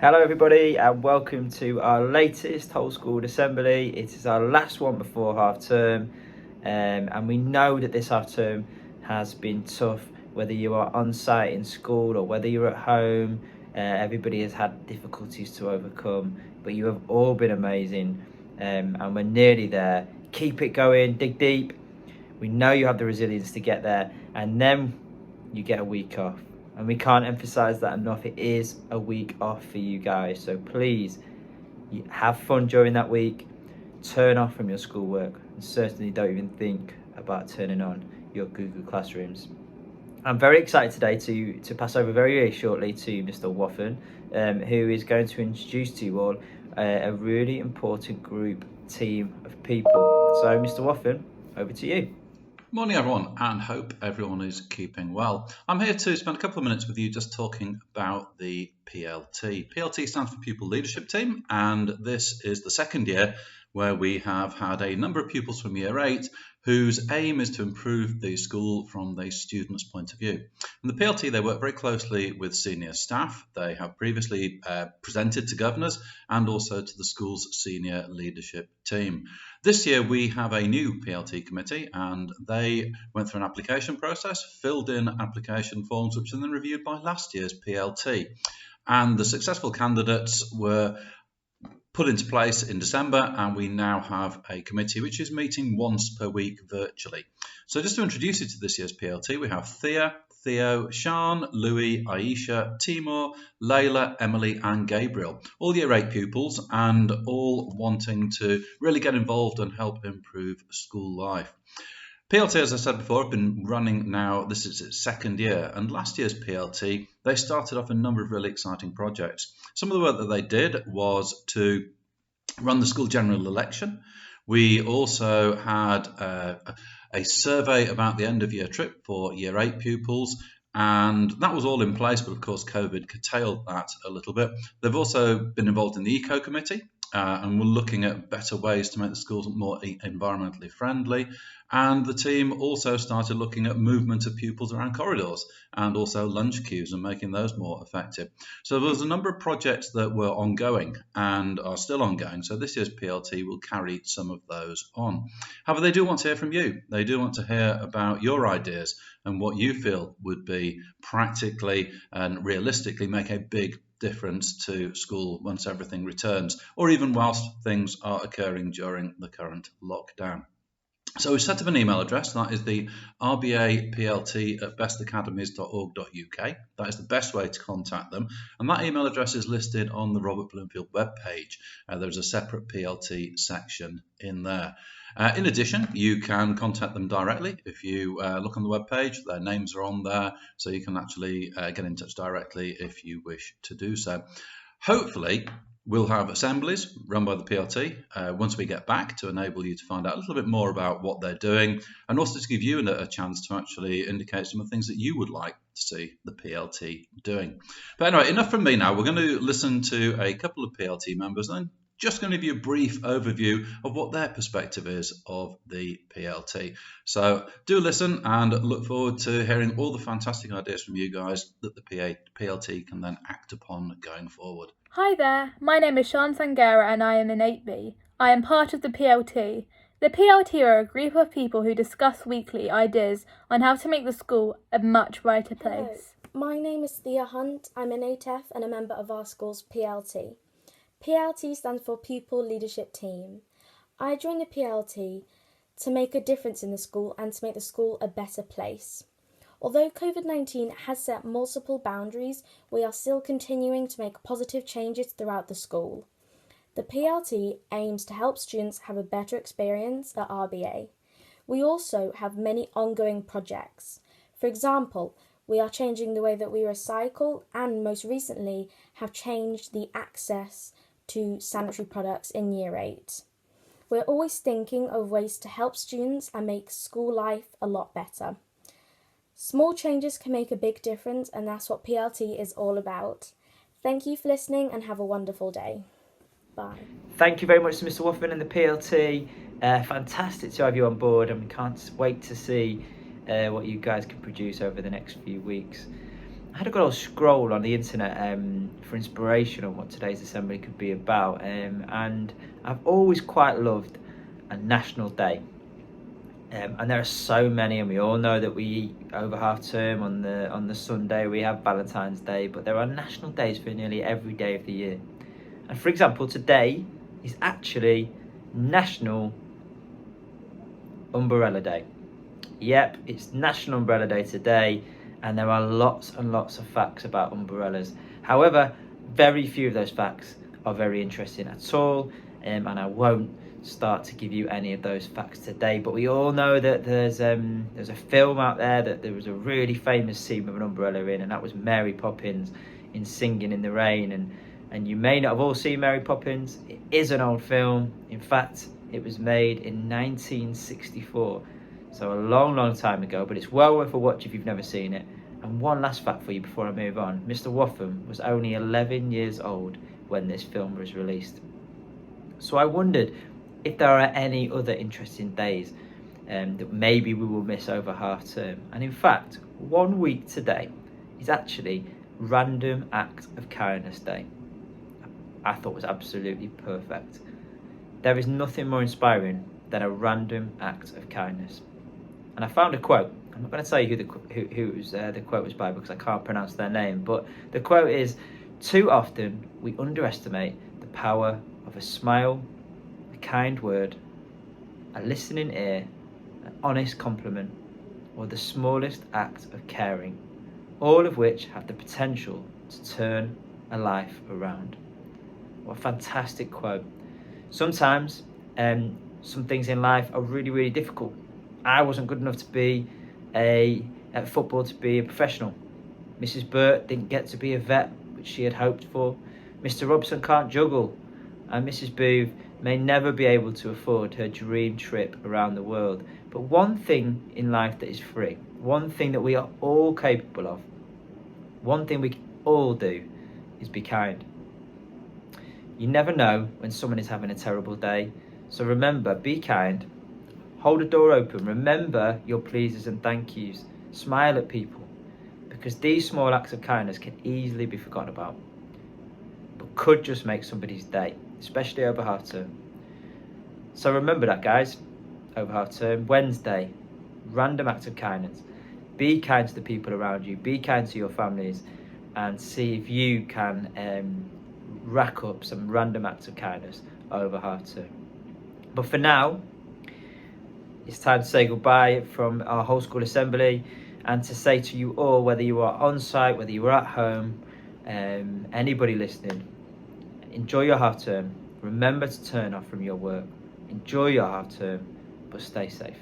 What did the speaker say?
Hello everybody and welcome to our latest whole school assembly. It is our last one before half term and we know that this half term has been tough, whether you are on site in school or whether you're at home. Everybody has had difficulties to overcome, but you have all been amazing and we're nearly there. Keep it going, dig deep. We know you have the resilience to get there, and then you get a week off. And we can't emphasize that enough. It is a week off for you guys. So please have fun during that week. Turn off from your schoolwork, and certainly don't even think about turning on your Google Classrooms. I'm very excited today to pass over very shortly to Mr. Woffen, who is going to introduce to you all a really important group team of people. So Mr. Woffen, over to you. Morning everyone, and hope everyone is keeping well. I'm here to spend a couple of minutes with you just talking about the PLT. PLT stands for Pupil Leadership Team, and this is the second year where we have had a number of pupils from Year 8 whose aim is to improve the school from the student's point of view. In the PLT, they work very closely with senior staff. They have previously presented to governors and also to the school's senior leadership team. This year, we have a new PLT committee, and they went through an application process, filled in application forms, which were then reviewed by last year's PLT. And the successful candidates were put into place in December, and we now have a committee which is meeting once per week virtually. So just to introduce you to this year's PLT, we have Thea, Theo, Sean, Louis, Aisha, Timur, Layla, Emily and Gabriel, all Year 8 pupils and all wanting to really get involved and help improve school life. PLT, as I said before, have been running now, this is its second year, and last year's PLT, they started off a number of really exciting projects. Some of the work that they did was to run the school general election. We also had a survey about the end of year trip for Year 8 pupils, and that was all in place, but of course COVID curtailed that a little bit. They've also been involved in the Eco Committee, and we're looking at better ways to make the schools more environmentally friendly. And the team also started looking at movement of pupils around corridors and also lunch queues and making those more effective. So there was a number of projects that were ongoing and are still ongoing. So this year's PLT will carry some of those on. However, they do want to hear from you. They do want to hear about your ideas and what you feel would be practically and realistically make a big difference to school once everything returns, or even whilst things are occurring during the current lockdown. So we set up an email address, that is the rbaplt@bestacademies.org.uk. That is the best way to contact them. And that email address is listed on the Robert Bloomfield webpage. There's a separate PLT section in there. In addition, you can contact them directly. If you look on the webpage, their names are on there, so you can actually get in touch directly if you wish to do so. Hopefully, we'll have assemblies run by the PLT once we get back to enable you to find out a little bit more about what they're doing, and also to give you a chance to actually indicate some of the things that you would like to see the PLT doing. But anyway, enough from me now. We're going to listen to a couple of PLT members and just going to give you a brief overview of what their perspective is of the PLT. So do listen and look forward to hearing all the fantastic ideas from you guys that the PLT can then act upon going forward. Hi there, my name is Sean Sangera and I am in 8B. I am part of the PLT. The PLT are a group of people who discuss weekly ideas on how to make the school a much brighter place. Hello. My name is Thea Hunt. I'm an 8F and a member of our school's PLT. PLT stands for Pupil Leadership Team. I joined the PLT to make a difference in the school and to make the school a better place. Although COVID-19 has set multiple boundaries, we are still continuing to make positive changes throughout the school. The PLT aims to help students have a better experience at RBA. We also have many ongoing projects. For example, we are changing the way that we recycle and most recently have changed the access to sanitary products in Year 8. We're always thinking of ways to help students and make school life a lot better. Small changes can make a big difference, and that's what PLT is all about. Thank you for listening and have a wonderful day. Bye. Thank you very much to Mr. Woffen and the PLT. Fantastic to have you on board, and we can't wait to see what you guys can produce over the next few weeks. I had a good old scroll on the internet for inspiration on what today's assembly could be about, and I've always quite loved a national day. And there are so many, and we all know that we over half term on the Sunday we have Valentine's Day, but there are national days for nearly every day of the year. And for example, today is actually National Umbrella Day. Yep, it's National Umbrella Day today, and there are lots and lots of facts about umbrellas. However, very few of those facts are very interesting at all, and I won't start to give you any of those facts today. But we all know that there's a film out there that there was a really famous scene with an umbrella in, and that was Mary Poppins in Singing in the Rain. And you may not have all seen Mary Poppins. It is an old film. In fact, it was made in 1964. So a long time ago, but it's well worth a watch if you've never seen it. And one last fact for you before I move on. Mr. Whotham was only 11 years old when this film was released. So I wondered if there are any other interesting days that maybe we will miss over half term. And in fact, 1 week today is actually Random Act of Kindness Day. I thought was absolutely perfect. There is nothing more inspiring than a random act of kindness. And I found a quote. I'm not going to tell you who the quote was by because I can't pronounce their name, but the quote is, "Too often we underestimate the power of a smile, a kind word, a listening ear, an honest compliment, or the smallest act of caring, all of which have the potential to turn a life around." What a fantastic quote. Sometimes some things in life are really difficult. I wasn't good enough to be at football to be a professional. Mrs. Burt didn't get to be a vet, which she had hoped for. Mr. Robson can't juggle, and Mrs. Booth may never be able to afford her dream trip around the world. But one thing in life that is free, one thing that we are all capable of, one thing we can all do is be kind. You never know when someone is having a terrible day, so remember, be kind. Hold a door open. Remember your pleases and thank yous. Smile at people, because these small acts of kindness can easily be forgotten about, but could just make somebody's day, especially over half term. So remember that, guys. Over half term, Wednesday, random acts of kindness. Be kind to the people around you. Be kind to your families, and see if you can rack up some random acts of kindness over half term. But for now, it's time to say goodbye from our whole school assembly, and to say to you all, whether you are on site, whether you are at home, anybody listening, enjoy your half term. Remember to turn off from your work. Enjoy your half term, but stay safe.